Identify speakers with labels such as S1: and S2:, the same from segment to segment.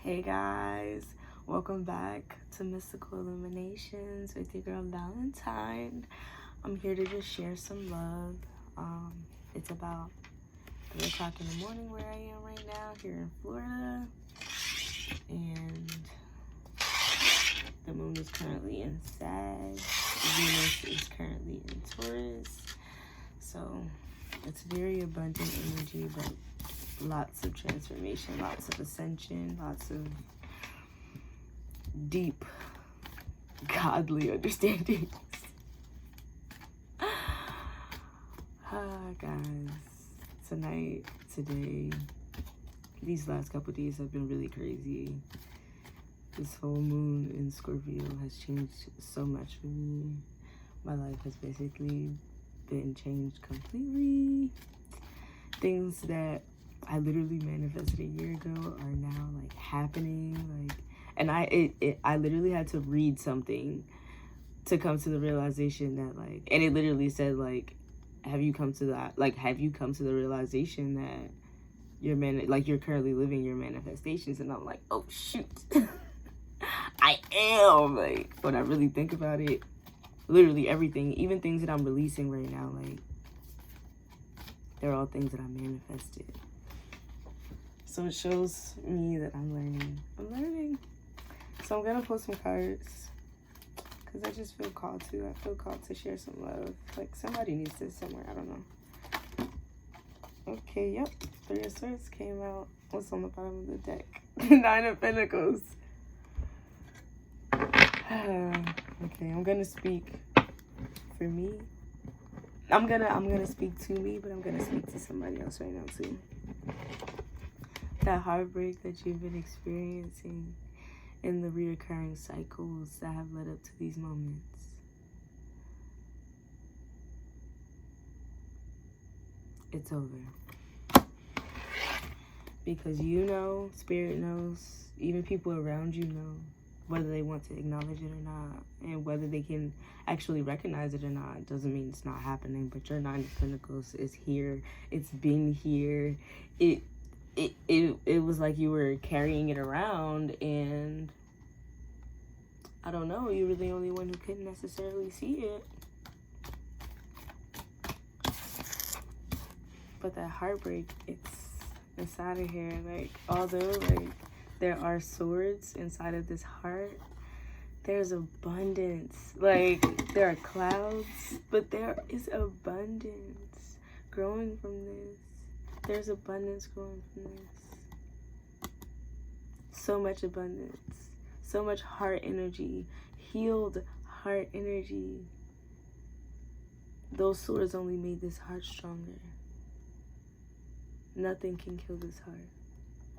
S1: Hey guys, welcome back to Mystical Illuminations with your girl Valintyn. I'm here to just share some love. It's about 3 o'clock in the morning where I am right now here in Florida, and the moon is currently in Sag, Venus is currently in Taurus, so it's very abundant energy, but lots of transformation, lots of ascension, lots of deep godly understandings. Guys, tonight, today, these last couple days have been really crazy. This whole moon in Scorpio has changed so much for me. My life has basically been changed completely. Things that I literally manifested a year ago are now like happening, and I literally had to read something to come to the realization that and it literally said have you come to the realization that you're currently living your manifestations? And I'm like, oh shoot. I am. When I really think about it, literally everything, even things that I'm releasing right now, they're all things that I manifested. So it shows me that I'm learning. So I'm gonna pull some cards because I just feel called to. I feel called to share some love. Somebody needs this somewhere. I don't know. Okay, yep. 3 of Swords came out. What's on the bottom of the deck? 9 of Pentacles. Okay, I'm gonna speak for me. I'm gonna speak to me, but I'm gonna speak to somebody else right now too. That heartbreak that you've been experiencing and the reoccurring cycles that have led up to these moments. It's over. Because you know, Spirit knows, even people around you know, whether they want to acknowledge it or not, and whether they can actually recognize it or not, doesn't mean it's not happening. But your 9 of Pentacles is here. It's been here. It was like you were carrying it around, and I don't know, you were the only one who couldn't necessarily see it. But that heartbreak, it's out of here. Although there are swords inside of this heart, there's abundance. There are clouds, but there is abundance growing from this. There's abundance growing from this. So much abundance. So much heart energy. Healed heart energy. Those swords only made this heart stronger. Nothing can kill this heart.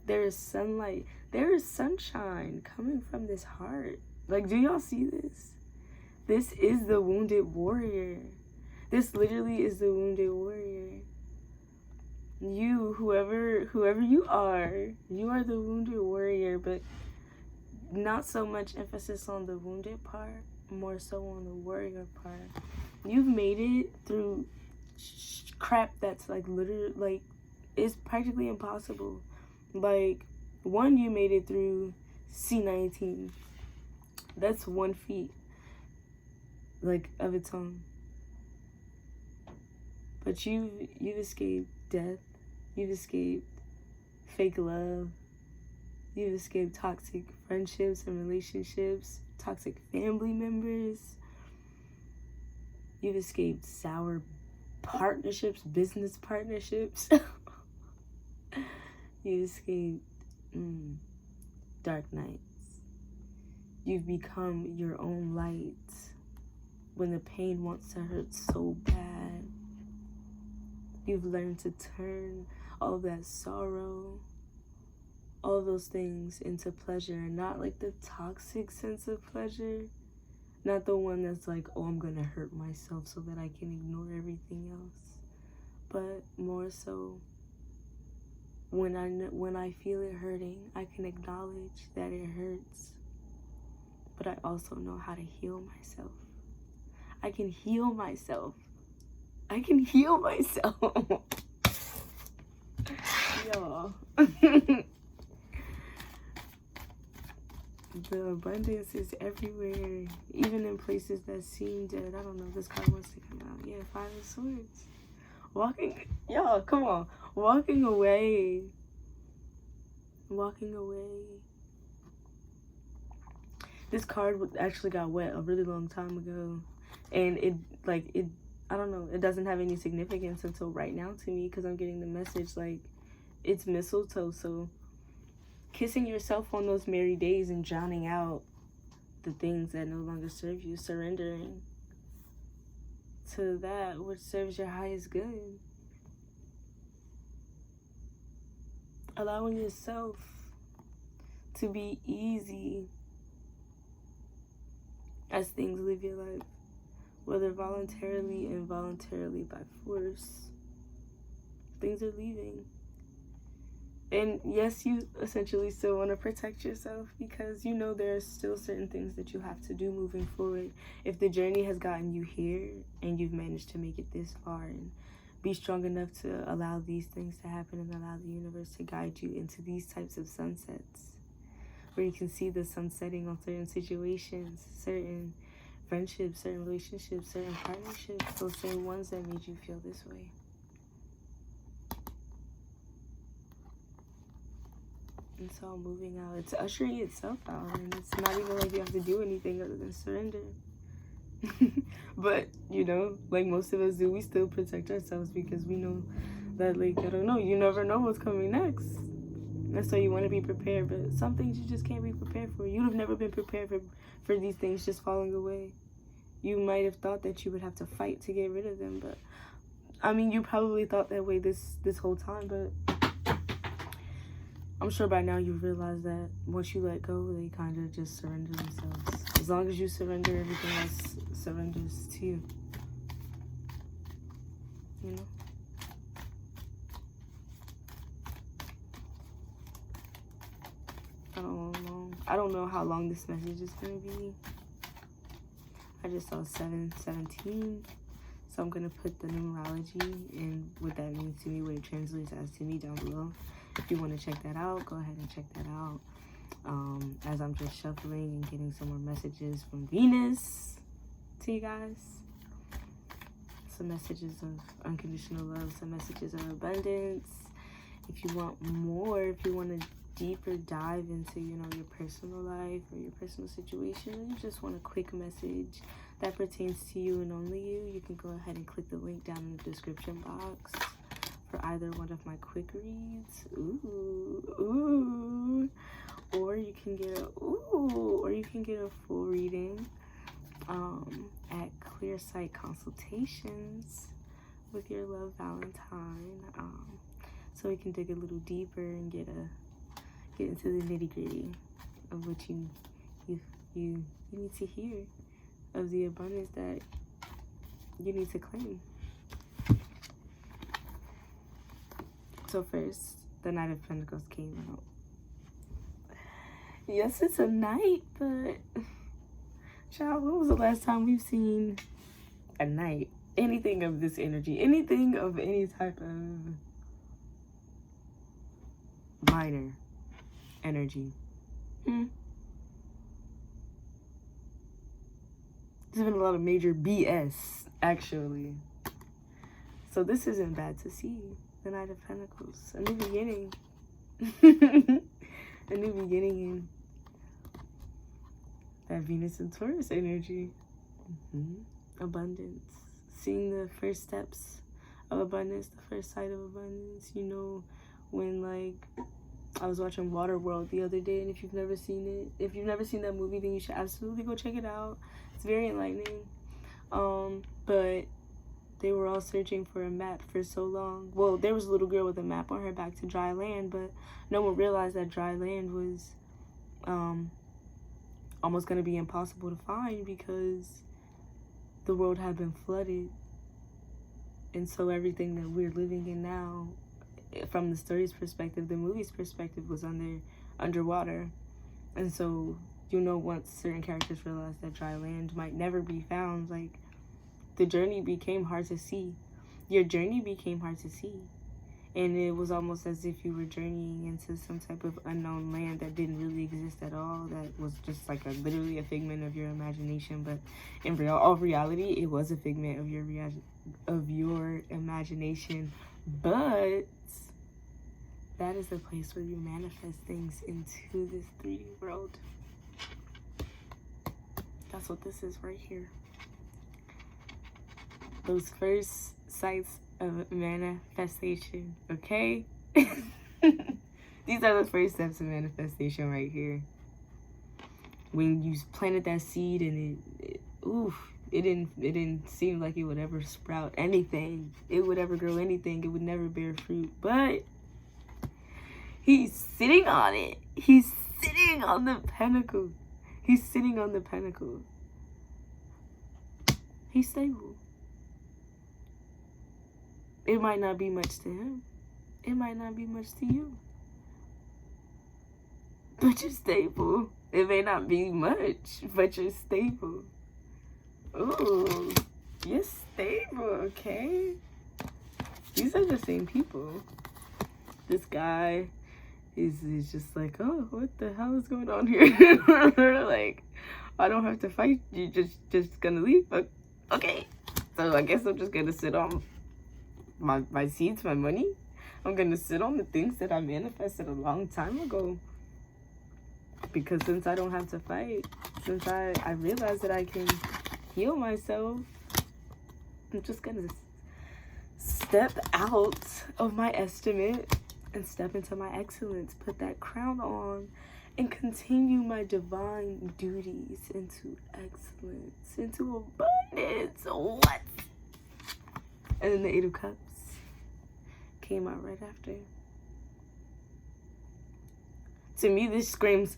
S1: There is sunlight. There is sunshine coming from this heart. Do y'all see this? This is the wounded warrior. This literally is the wounded warrior. You, whoever you are the wounded warrior, but not so much emphasis on the wounded part, more so on the warrior part. You've made it through crap that's literally it's practically impossible. One, you made it through C19. That's 1 feet of its own. But you've escaped death. You've escaped fake love. You've escaped toxic friendships and relationships, toxic family members. You've escaped sour partnerships, business partnerships. You escaped dark nights. You've become your own light when the pain wants to hurt so bad. You've learned to turn all that sorrow, all those things into pleasure, and not the toxic sense of pleasure. Not the one that's oh, I'm gonna hurt myself so that I can ignore everything else. But more so, when I feel it hurting, I can acknowledge that it hurts. But I also know how to heal myself. I can heal myself. I can heal myself. Y'all. the abundance is everywhere, even in places that seem dead. I don't know, this card wants to come out. Yeah, Five of Swords. Y'all, come on. Walking away. This card actually got wet a really long time ago. And I don't know, it doesn't have any significance until right now to me, because I'm getting the message like it's mistletoe. So kissing yourself on those merry days and drowning out the things that no longer serve you, surrendering to that which serves your highest good. Allowing yourself to be easy as things live your life, whether voluntarily, involuntarily, by force. Things are leaving. And yes, you essentially still want to protect yourself, because you know there are still certain things that you have to do moving forward. If the journey has gotten you here and you've managed to make it this far, and be strong enough to allow these things to happen and allow the universe to guide you into these types of sunsets, where you can see the sun setting on certain situations, certain friendships, certain relationships, certain partnerships, those same ones that made you feel this way. And so moving out, it's ushering itself out, and it's not even like you have to do anything other than surrender. But, you know, like most of us do, we still protect ourselves, because we know that, like, I don't know, you never know what's coming next. And so you want to be prepared, but some things you just can't be prepared for. You'd have never been prepared for these things just falling away. You might have thought that you would have to fight to get rid of them, but, I mean, you probably thought that way this whole time, but I'm sure by now you realize that once you let go, they kind of just surrender themselves. As long as you surrender, everything else surrenders to you. You know? I don't know how long this message is going to be. I just saw 717. So I'm going to put the numerology and what that means to me, what it translates as to me down below. If you want to check that out, go ahead and check that out. As I'm just shuffling and getting some more messages from Venus to you guys. Some messages of unconditional love, some messages of abundance. If you want more, if you want to deeper dive into, you know, your personal life or your personal situation, or you just want a quick message that pertains to you and only you, you can go ahead and click the link down in the description box for either one of my quick reads. Or you can get a full reading at Clear Sight Consultations with your love Valintyn. So we can dig a little deeper and get into the nitty-gritty of what you need to hear, of the abundance that you need to claim. So first, the Knight of Pentacles came out. Yes, it's a knight, but child, when was the last time we've seen a knight? Anything of this energy, anything of any type of minor energy. There's been a lot of major BS, actually. So this isn't bad to see. The Knight of Pentacles, a new beginning. A new beginning in that Venus and Taurus energy. Abundance. Seeing the first steps of abundance, the first sight of abundance. You know, when, like, I was watching Waterworld the other day, and if you've never seen it, if you've never seen that movie, then you should absolutely go check it out. It's very enlightening. But they were all searching for a map for so long. Well, there was a little girl with a map on her back to dry land, but no one realized that dry land was almost going to be impossible to find, because the world had been flooded. And so everything that we're living in now, from the story's perspective, the movie's perspective, was underwater. And so, you know, once certain characters realized that dry land might never be found, like, the journey became hard to see. Your journey became hard to see. And it was almost as if you were journeying into some type of unknown land that didn't really exist at all. That was just like literally a figment of your imagination. But in all reality, it was a figment of your imagination. But that is the place where you manifest things into this 3D world. That's what this is right here. Those first sites of manifestation, okay? These are the first steps of manifestation right here. When you planted that seed and it didn't seem like it would ever sprout anything. It would ever grow anything. It would never bear fruit. But he's sitting on it. He's sitting on the pinnacle. He's sitting on the pinnacle. He's stable. It might not be much to him. It might not be much to you. But you're stable. It may not be much, but you're stable. Ooh, you're stable, okay? These are the same people. This guy is just like, oh, what the hell is going on here? Like, I don't have to fight. You just gonna leave? Okay. So I guess I'm just gonna sit on my seeds, my money. I'm gonna sit on the things that I manifested a long time ago. Because since I don't have to fight, since I realized that I can heal myself, I'm just gonna step out of my estimate and step into my excellence, put that crown on, and continue my divine duties into excellence, into abundance. What? And then the 8 of Cups came out right after. To me, this screams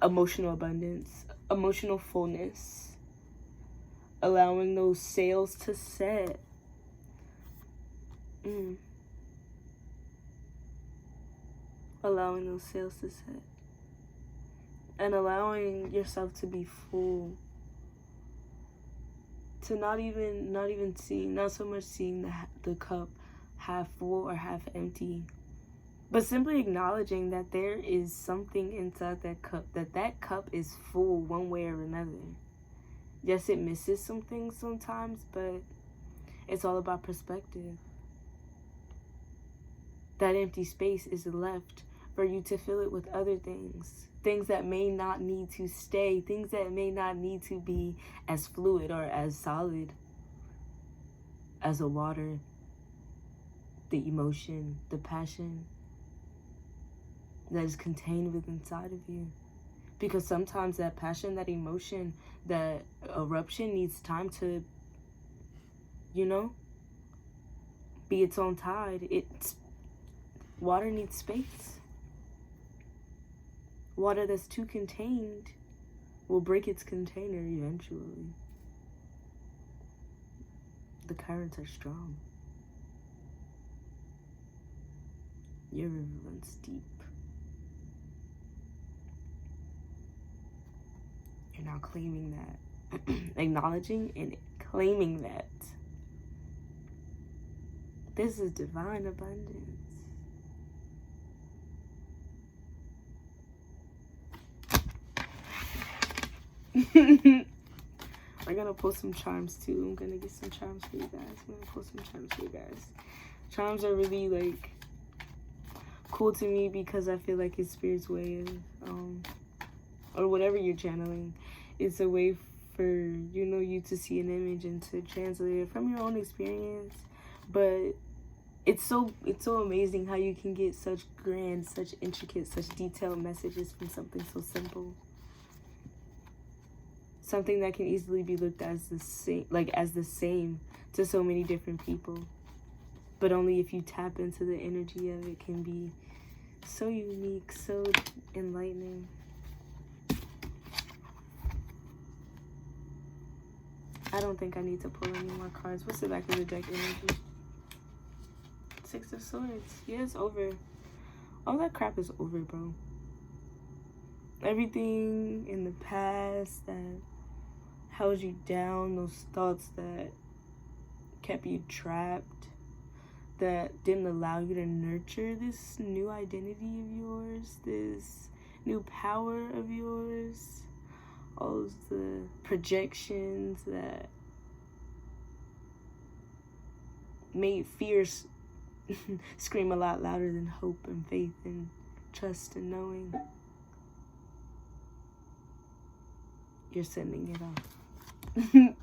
S1: emotional abundance, emotional fullness, allowing those sails to set. Allowing those sails to set. And allowing yourself to be full. To not so much seeing the cup half full or half empty, but simply acknowledging that there is something inside that cup, that cup is full one way or another. Yes, it misses some things sometimes, but it's all about perspective. That empty space is left for you to fill it with other things. Things that may not need to stay. Things that may not need to be as fluid or as solid as the water, the emotion, the passion that is contained within inside of you. Because sometimes that passion, that emotion, that eruption needs time to, be its own tide. Water needs space. Water that's too contained will break its container eventually. The currents are strong. Your river runs deep. You're now claiming that. Acknowledging and claiming that. This is divine abundance. We're gonna pull some charms too. I'm gonna get some charms for you guys. I'm gonna pull some charms for you guys. Charms are really cool to me because I feel like it's Spirit's way of, or whatever you're channeling. It's a way for you to see an image and to translate it from your own experience. But it's so amazing how you can get such grand, such intricate, such detailed messages from something so simple. Something that can easily be looked as the same to so many different people. But only if you tap into the energy of it can be so unique, so enlightening. I don't think I need to pull any more cards. What's the back of the deck energy? 6 of Swords. Yeah, it's over. All that crap is over, bro. Everything in the past that held you down, those thoughts that kept you trapped, that didn't allow you to nurture this new identity of yours, this new power of yours, all of the projections that made fears scream a lot louder than hope and faith and trust and knowing. You're sending it off.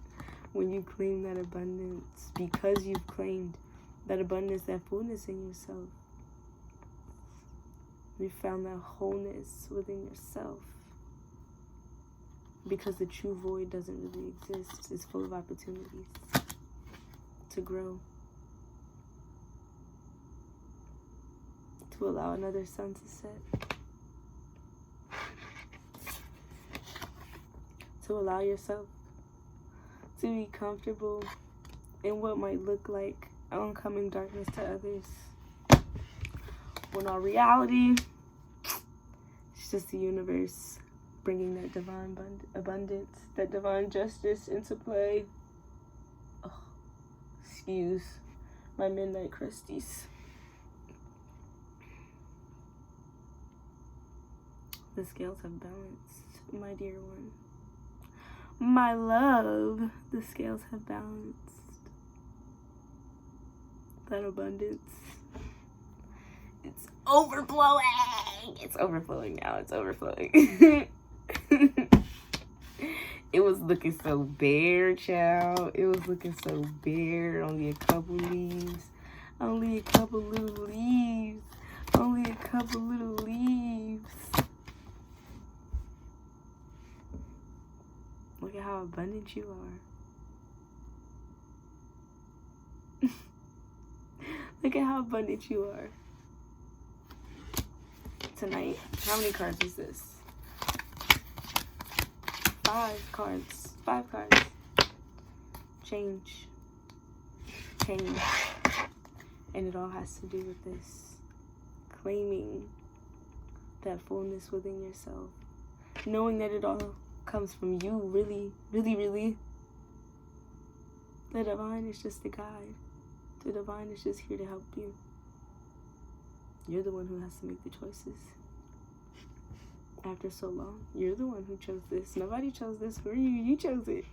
S1: When you claim that abundance, because you've claimed that abundance, that fullness in yourself, you found that wholeness within yourself. Because the true void doesn't really exist. It's full of opportunities to grow, to allow another sun to set, to allow yourself to be comfortable in what might look like oncoming darkness to others, when our reality, it's just the universe bringing that divine abundance, that divine justice into play. Oh, excuse my midnight crusties. The scales have balanced, my dear one. My love, the scales have balanced. That abundance, it's overflowing. It's overflowing now. It's overflowing. It was looking so bare, child. It was looking so bare. Only a couple leaves. Only a couple little leaves. Only a couple little leaves. Look at how abundant you are. Look at how abundant you are. Tonight, how many cards is this? 5 cards. 5 cards. Change. Change. And it all has to do with this. Claiming that fullness within yourself. Knowing that it all comes from you, really, really, really. The divine is just a guide. The divine is just here to help you. You're the one who has to make the choices. After so long, you're the one who chose this. Nobody chose this for you. You chose it.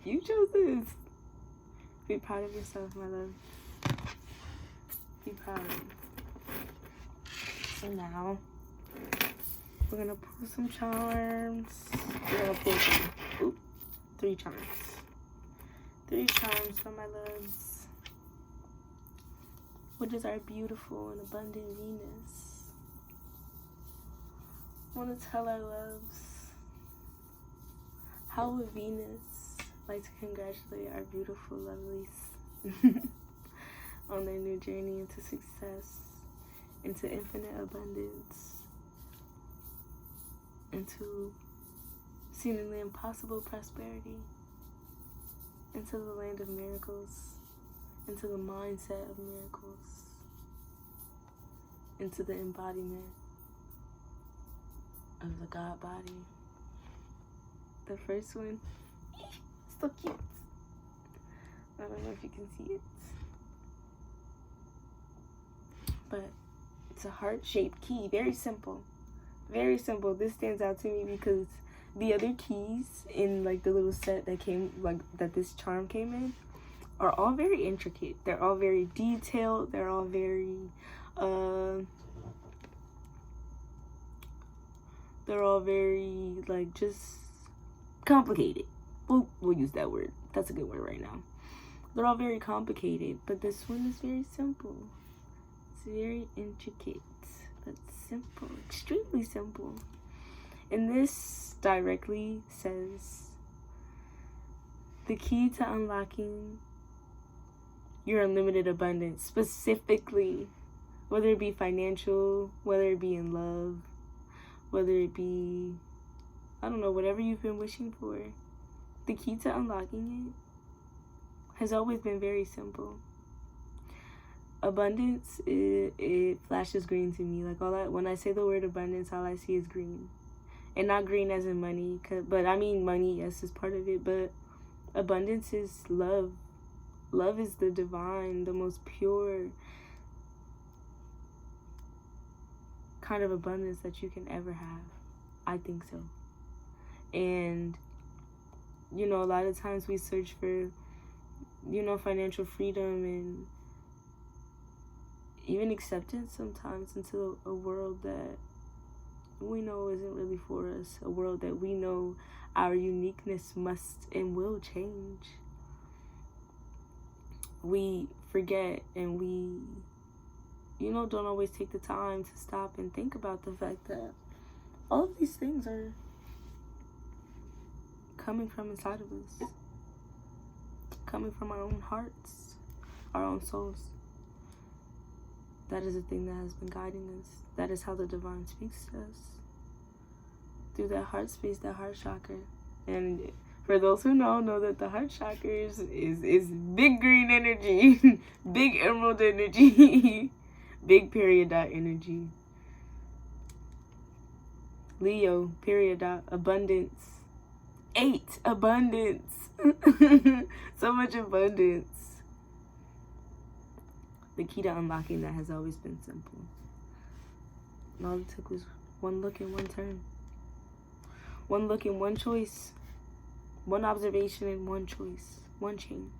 S1: You chose this. Be proud of yourself, my love. Be proud. So now, we're gonna pull some charms. We're gonna pull some, 3 charms. 3 charms for my loves. What is our beautiful and abundant Venus? I want to tell our loves, how would Venus like to congratulate our beautiful lovelies on their new journey into success, into infinite abundance, into seemingly impossible prosperity, into the land of miracles, into the mindset of miracles, into the embodiment of the God body. The first one, so cute. I don't know if you can see it, but it's a heart-shaped key. Very simple. Very simple. This stands out to me because the other keys in like the little set that came, like that this charm came in, are all very intricate. They're all very detailed. They're all very like just complicated. We'll use that word. That's a good word right now. They're all very complicated, but this one is very simple. It's very intricate, but simple, extremely simple. And this directly says the key to unlocking your unlimited abundance, specifically, whether it be financial, whether it be in love, whether it be, I don't know, whatever you've been wishing for, the key to unlocking it has always been very simple. Abundance, it flashes green to me. Like when I say the word abundance, all I see is green. And not green as in money, but I mean money, yes, is part of it, but abundance is love. Love is the divine, the most pure kind of abundance that you can ever have. I think so. And, you know, a lot of times we search for, you know, financial freedom and even acceptance sometimes into a world that we know isn't really for us. A world that we know our uniqueness must and will change. We forget and we, you know, don't always take the time to stop and think about the fact that all of these things are coming from inside of us, coming from our own hearts, our own souls. That is the thing that has been guiding us. That is how the divine speaks to us, through that heart space, that heart chakra. And for those who know that the heart chakra is big green energy, big emerald energy, big period dot energy. Leo, period dot, abundance. 8, abundance. So much abundance. The key to unlocking that has always been simple. And all it took was one look and one turn. One look and one choice. One observation and one choice. One change.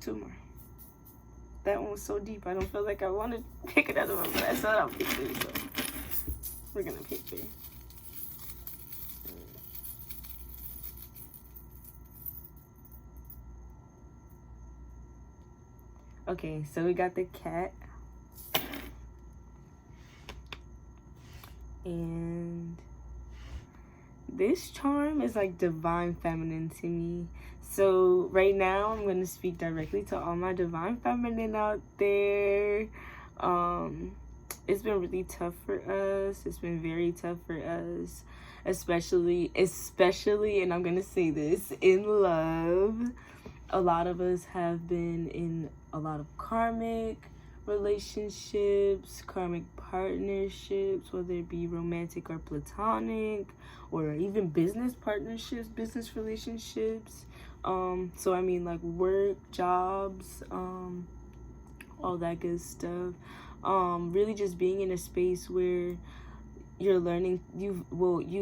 S1: 2 more. That one was so deep. I don't feel like I want to pick another one, but I said I'll pick 3, so we're gonna pick 3. Okay, so we got the cat. And this charm is like divine feminine to me. So right now I'm going to speak directly to all my divine feminine out there. It's been really tough for us. It's been very tough for us. Especially, and I'm going to say this, in love. A lot of us have been in a lot of karmic relationships, karmic partnerships, whether it be romantic or platonic, or even business partnerships, business relationships. So I mean, like work, jobs, all that good stuff. Really just being in a space where you're learning, you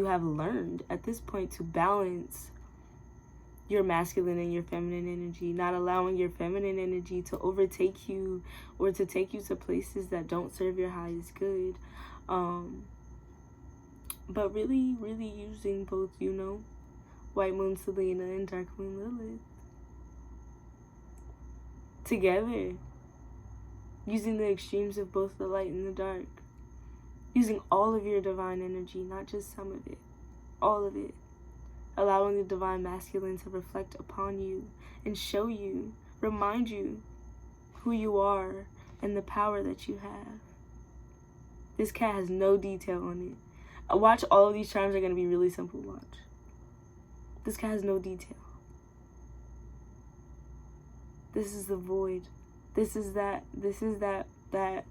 S1: have learned at this point to balance your masculine and your feminine energy, not allowing your feminine energy to overtake you or to take you to places that don't serve your highest good. But really, really using both, you know, White Moon Selena and Dark Moon Lilith together. Using the extremes of both the light and the dark. Using all of your divine energy, not just some of it. All of it. Allowing the divine masculine to reflect upon you and show you, remind you who you are and the power that you have. This cat has no detail on it. Watch, all of these charms are going to be really simple. Watch. This cat has no detail. This is the void. This is that I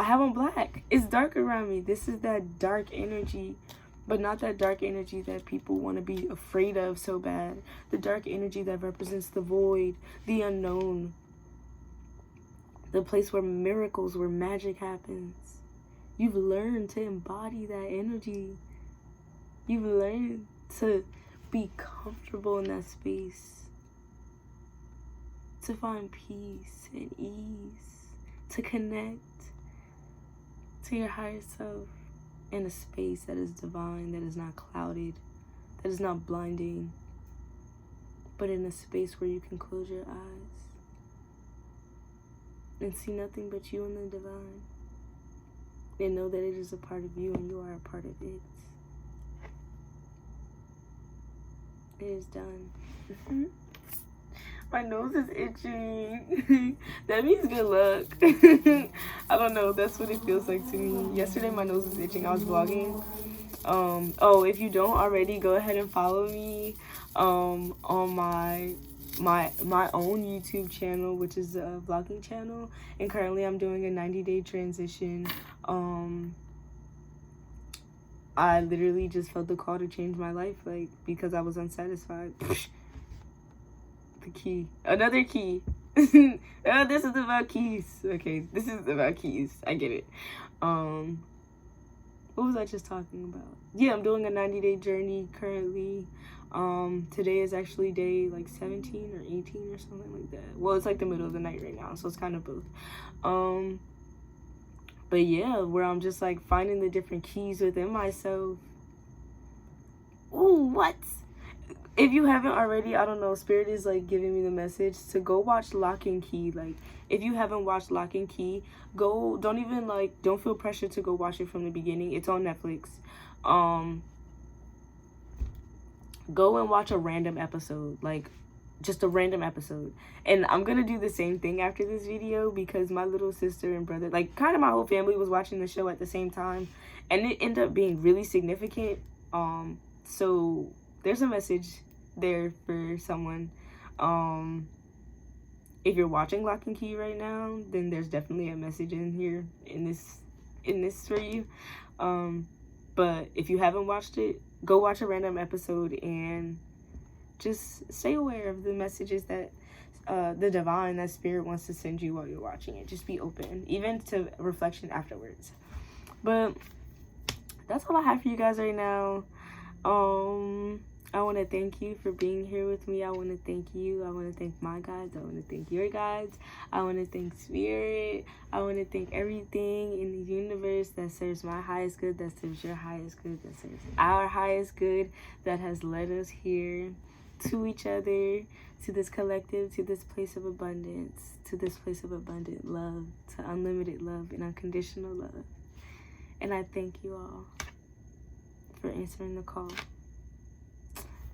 S1: have on black. It's dark around me. This is that dark energy. But not that dark energy that people want to be afraid of so bad. The dark energy that represents the void, the unknown. The place where miracles, where magic happens. You've learned to embody that energy. You've learned to be comfortable in that space. To find peace and ease. To connect to your higher self. In a space that is divine, that is not clouded, that is not blinding, but in a space where you can close your eyes and see nothing but you and the divine, and know that it is a part of you and you are a part of it. It is done. My nose is itching. That means good luck. I don't know. That's what it feels like to me. Yesterday, my nose was itching. I was vlogging. Oh, if you don't already, go ahead and follow me on my own YouTube channel, which is a vlogging channel. And currently, I'm doing a 90-day transition. I literally just felt the call to change my life, like, because I was unsatisfied. the key. Another key. Oh, this is about keys. Okay, this is about keys. I get it. What was I just talking about? Yeah, I'm doing a 90-day journey currently. Today is actually day like 17 or 18 or something like that. Well, it's like the middle of the night right now, so it's kind of both. But yeah, where I'm just like finding the different keys within myself. Ooh, what? If you haven't already, I don't know, Spirit is like giving me the message to go watch Lock and Key. Like, if you haven't watched Lock and Key, go, don't feel pressure to go watch it from the beginning. It's on Netflix. Go and watch a random episode, like just a random episode. And I'm gonna do the same thing after this video because my little sister and brother, like kind of my whole family was watching the show at the same time, and it ended up being really significant. So there's a message there for someone. If you're watching Lock and Key right now, then there's definitely a message in here in this for you. But if you haven't watched it, go watch a random episode and just stay aware of the messages that the divine, that Spirit wants to send you while you're watching it. Just be open, even to reflection afterwards. But that's all I have for you guys right now. I want to thank you for being here with me. I want to thank you. I want to thank my guides. I want to thank your guides. I want to thank Spirit. I want to thank everything in the universe that serves my highest good, that serves your highest good, that serves our highest good, that has led us here to each other, to this collective, to this place of abundance, to this place of abundant love, to unlimited love and unconditional love. And I thank you all for answering the call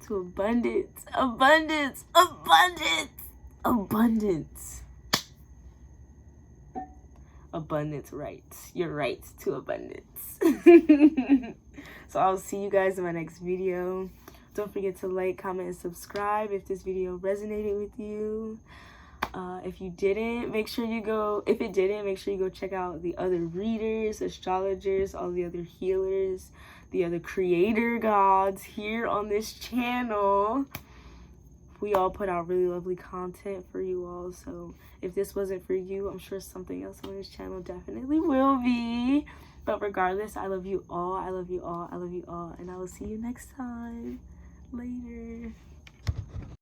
S1: to abundance, abundance, abundance, abundance. Abundance rights. Your rights to abundance. So I'll see you guys in my next video. Don't forget to like, comment, and subscribe if this video resonated with you. If it didn't, make sure you go check out the other readers, astrologers, all the other healers, the other creator gods here on this channel. We all put out really lovely content for you all. So if this wasn't for you, I'm sure something else on this channel definitely will be. But regardless, I love you all. I love you all. I love you all. And I will see you next time. Later.